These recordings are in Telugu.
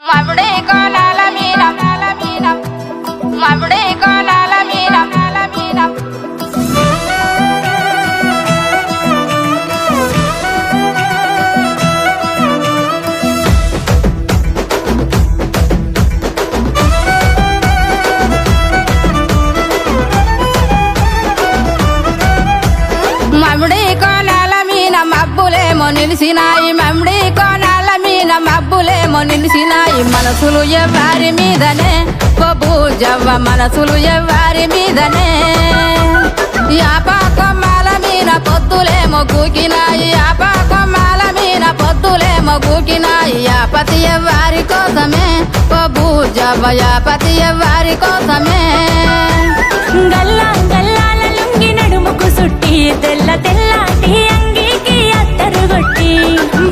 మముడే కోలాల మీన మముడే కోలాల మీన మముడే కోలాల మీన మబ్బులేమో నిలిసినాయి మముడే కోలాల మీన మబ్బులేమో నిలిసినాయి మనసులు ఎవ్వారి మీదనే బూజవ్వ మనసులు ఎవ్వారి మీదనే యాపా కొమ్మాల మీన పొద్దులేమో గూకినాయి యాపా కొమ్మాల మీన పొద్దులేమో గూకినాయి యాపతి ఎవ్వారి కోసమే బూజవ్వ యాపతి ఎవ్వారి కోసమే గల్లా గల్లాల లుంగి నడుముకు సుట్టి తెల్ల తెల్లాటి అంగీకి అత్తరు కొట్టి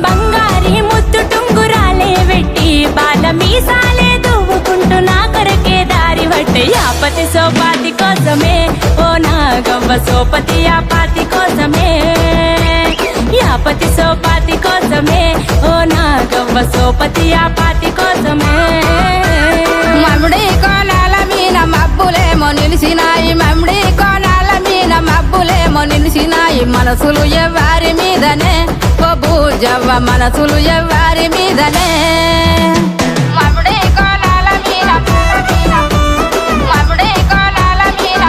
బంగారి ముద్దు టుంగురాలే వెట్టి బాల మీసాలే దువ్వుకుంటూ నా కొరకే దారి పట్టే యాపతి సోపాతి కోసమే ఓ నాగవ్వ సోపతి యాపాతి కోసమే యాపతి సోపాతి కోసమే ఓ నాగవ్వ సోపతి యాపాతి కోసమే మముడి కోలాల మీన మబ్బులేమో నిలిసినాయి మముడి కోలాల మీన మబ్బులేమో నిలిసినాయి మనసులు ఎవ్వారి మీదనే బూజవ్వ మనసులు ఎవ్వారి మీదనే మముడి కోలాల మీన మముడి కోలాల మీన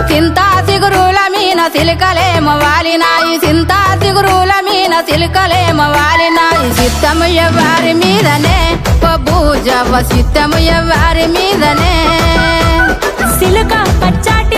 చింతా సిగురుల మీన సిలికలేమో వాలినాయి చింతా సిగురుల మీన సిలికలేమో వాలినాయి చిత్తము ఎవ్వారి మీదనే బూజవ్వ చిత్తము ఎవ్వారి మీదనే సిలుక పచ్చాట